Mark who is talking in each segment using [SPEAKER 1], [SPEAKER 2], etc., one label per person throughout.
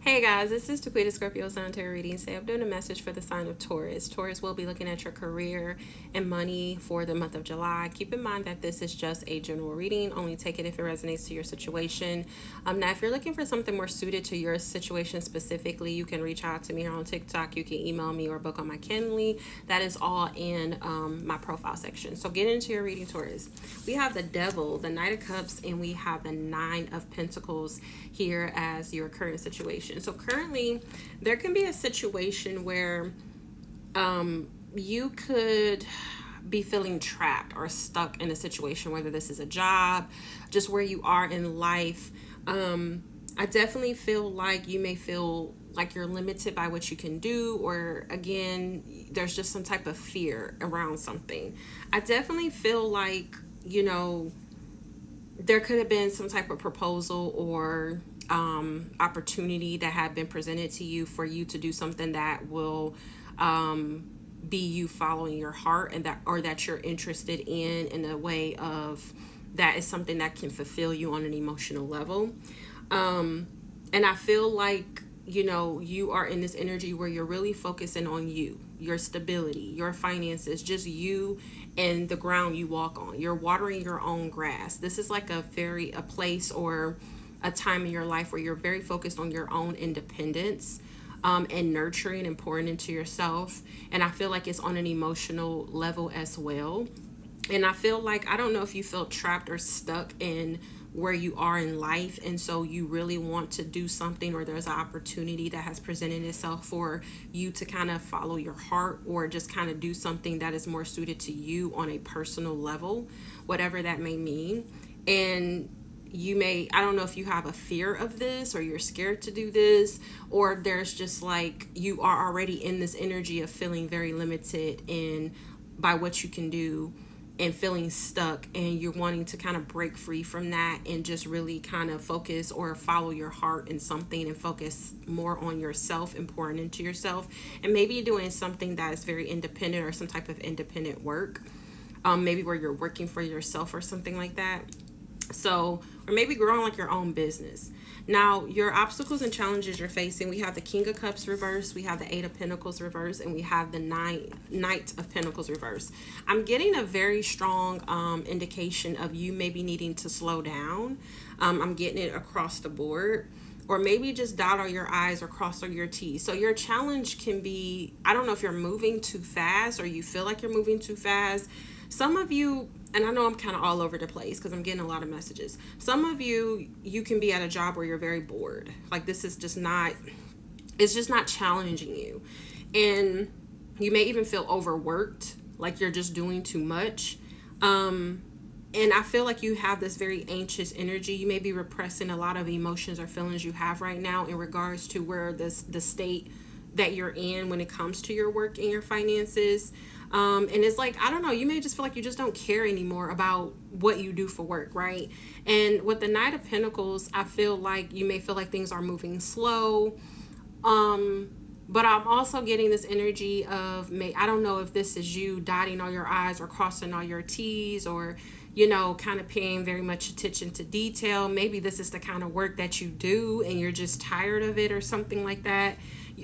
[SPEAKER 1] Hey guys, this is Taquita Scorpio Sun Tarot reading. Say I'm doing a message for the sign of Taurus. Taurus will be looking at your career and money for the month of July. Keep in mind that this is just a general reading. Only take it if it resonates to your situation. Now, if you're looking for something more suited to your situation specifically, you can reach out to me here on TikTok. You can email me or book on my Calendly. That is all in my profile section. So get into your reading, Taurus. We have the Devil, the Knight of Cups, and we have the Nine of Pentacles here as your current situation. So currently, there can be a situation where you could be feeling trapped or stuck in a situation, whether this is a job, just where you are in life. I definitely feel like you may feel like you're limited by what you can do, or again, there's just some type of fear around something. I definitely feel like, there could have been some type of proposal or opportunity that had been presented to you for you to do something that will be you following your heart, and that you're interested in a way of that is something that can fulfill you on an emotional level. And I feel like you are in this energy where you're really focusing on you, your stability, your finances, just you and the ground you walk on. You're watering your own grass. This is like a place or a time in your life where you're very focused on your own independence, and nurturing and pouring into yourself. And I feel like it's on an emotional level as well. And I feel like, I don't know if you feel trapped or stuck in where you are in life, and so you really want to do something, or there's an opportunity that has presented itself for you to kind of follow your heart, or just kind of do something that is more suited to you on a personal level, whatever that may mean. And I don't know if you have a fear of this, or you're scared to do this, or there's just like you are already in this energy of feeling very limited in by what you can do, and feeling stuck, and you're wanting to kind of break free from that and just really kind of focus or follow your heart in something, and focus more on yourself and pouring into yourself, and maybe doing something that is very independent, or some type of independent work, maybe where you're working for yourself or something like that. So, or maybe growing like your own business. Now, your obstacles and challenges you're facing, we have the King of Cups reverse, we have the Eight of Pentacles reverse, and we have the Knight of Pentacles reverse. I'm getting a very strong indication of you maybe needing to slow down. I'm getting it across the board. Or maybe just dot all your I's or cross all your T's. So your challenge can be, I don't know if you're moving too fast, or you feel like you're moving too fast. Some of you, and I know I'm kind of all over the place because I'm getting a lot of messages. Some of you can be at a job where you're very bored. Like, this is just not, it's just not challenging you. And you may even feel overworked, like you're just doing too much. And I feel like you have this very anxious energy. You may be repressing a lot of emotions or feelings you have right now in regards to where the state that you're in when it comes to your work and your finances. And it's like, I don't know, you may just feel like you just don't care anymore about what you do for work, right? And with the Knight of Pentacles, I feel like you may feel like things are moving slow. But I'm also getting this energy of, I don't know if this is you dotting all your I's or crossing all your T's, or kind of paying very much attention to detail. Maybe this is the kind of work that you do and you're just tired of it or something like that.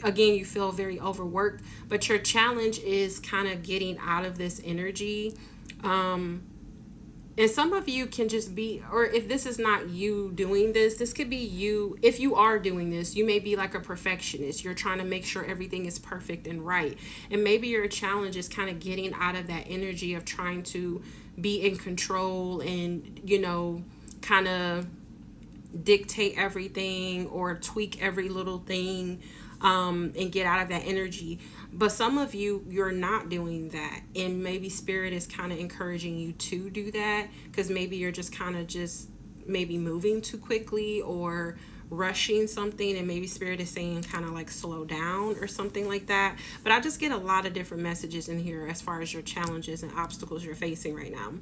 [SPEAKER 1] Again, you feel very overworked, but your challenge is kind of getting out of this energy. And some of you can just be, or if this is not you doing this could be you. If you are doing this, you may be like a perfectionist. You're trying to make sure everything is perfect and right. And maybe your challenge is kind of getting out of that energy of trying to be in control and, kind of dictate everything or tweak every little thing, and get out of that energy. But some of you're not doing that, and maybe spirit is kind of encouraging you to do that, because maybe you're just kind of just maybe moving too quickly or rushing something, and maybe spirit is saying kind of like slow down or something like that. But I just get a lot of different messages in here as far as your challenges and obstacles you're facing right now.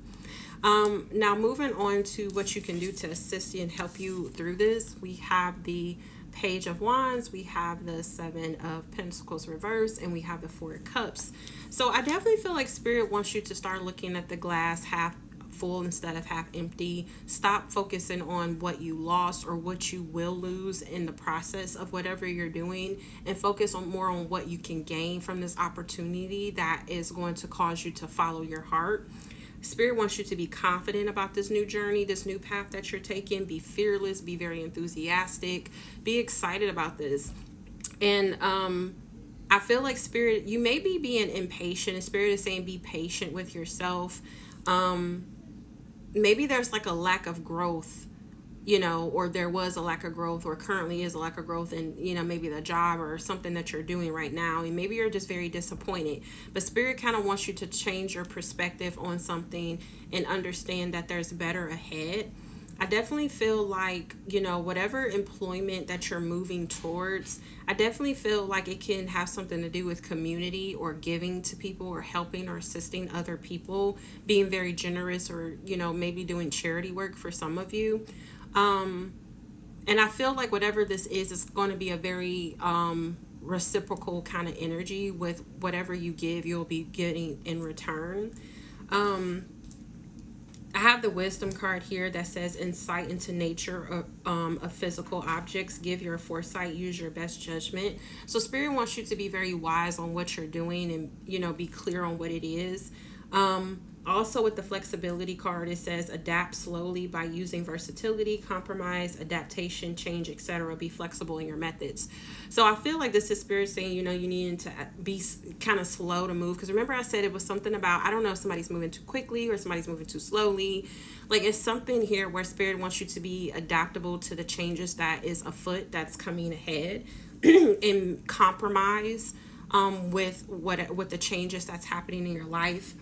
[SPEAKER 1] Now moving on to what you can do to assist you and help you through this, we have the Page of Wands, we have the Seven of Pentacles reverse, and we have the Four of Cups. So I definitely feel like spirit wants you to start looking at the glass half full instead of half empty. Stop focusing on what you lost or what you will lose in the process of whatever you're doing, and focus on more on what you can gain from this opportunity that is going to cause you to follow your heart. Spirit wants you to be confident about this new journey, this new path that you're taking. Be fearless, be very enthusiastic, be excited about this. And I feel like Spirit, you may be being impatient, and Spirit is saying be patient with yourself. Maybe there's like a lack of growth, or there was a lack of growth, or currently is a lack of growth in, maybe the job or something that you're doing right now. And maybe you're just very disappointed. But Spirit kind of wants you to change your perspective on something and understand that there's better ahead. I definitely feel like, whatever employment that you're moving towards, I definitely feel like it can have something to do with community or giving to people or helping or assisting other people, being very generous, or, maybe doing charity work for some of you. And I feel like whatever this is, it's going to be a very reciprocal kind of energy. With whatever you give, you'll be getting in return. I have the wisdom card here that says insight into nature of physical objects. Give your foresight, use your best judgment. So Spirit wants you to be very wise on what you're doing, and, be clear on what it is. Also with the flexibility card, it says adapt slowly by using versatility, compromise, adaptation, change, etc. Be flexible in your methods. So I feel like this is Spirit saying, you need to be kind of slow to move. Because remember I said it was something about, I don't know if somebody's moving too quickly or somebody's moving too slowly. Like, it's something here where Spirit wants you to be adaptable to the changes that is afoot, that's coming ahead, and compromise with the changes that's happening in your life.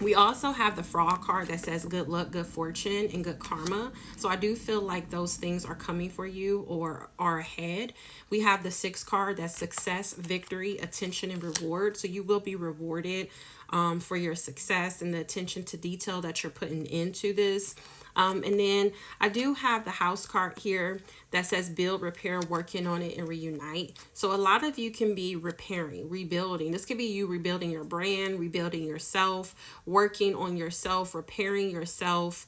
[SPEAKER 1] We also have the Frog card that says good luck, good fortune, and good karma. So I do feel like those things are coming for you or are ahead. We have the 6 card that's success, victory, attention, and reward. So you will be rewarded for your success and the attention to detail that you're putting into this. And then I do have the House card here that says build, repair, working on it, and reunite. So a lot of you can be repairing, rebuilding. This could be you rebuilding your brand, rebuilding yourself, working on yourself, repairing yourself,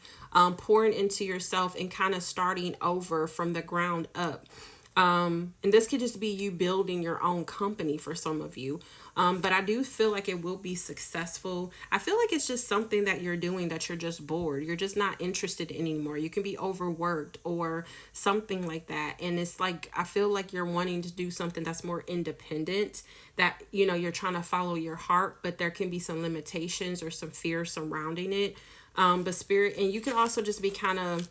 [SPEAKER 1] pouring into yourself, and kind of starting over from the ground up. And this could just be you building your own company for some of you. But I do feel like it will be successful. I feel like it's just something that you're doing that you're just bored. You're just not interested in anymore. You can be overworked or something like that. And it's like, I feel like you're wanting to do something that's more independent, that, you're trying to follow your heart, but there can be some limitations or some fear surrounding it. But Spirit, and you can also just be kind of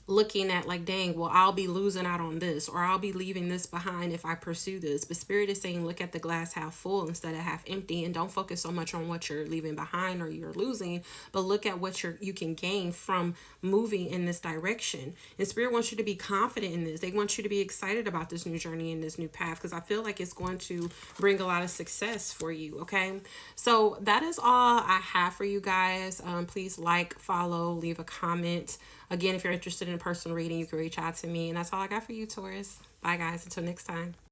[SPEAKER 1] looking at like, dang, well, I'll be losing out on this, or I'll be leaving this behind if I pursue this. But Spirit is saying look at the glass half full instead of half empty, and don't focus so much on what you're leaving behind or you're losing, but look at what you can gain from moving in this direction. And Spirit wants you to be confident in this. They want you to be excited about this new journey and this new path, because I feel like it's going to bring a lot of success for you. Okay, so that is all I have for you guys. Please like, follow, leave a comment. Again, if you're interested in a personal reading, you can reach out to me. And that's all I got for you, Taurus. Bye, guys. Until next time.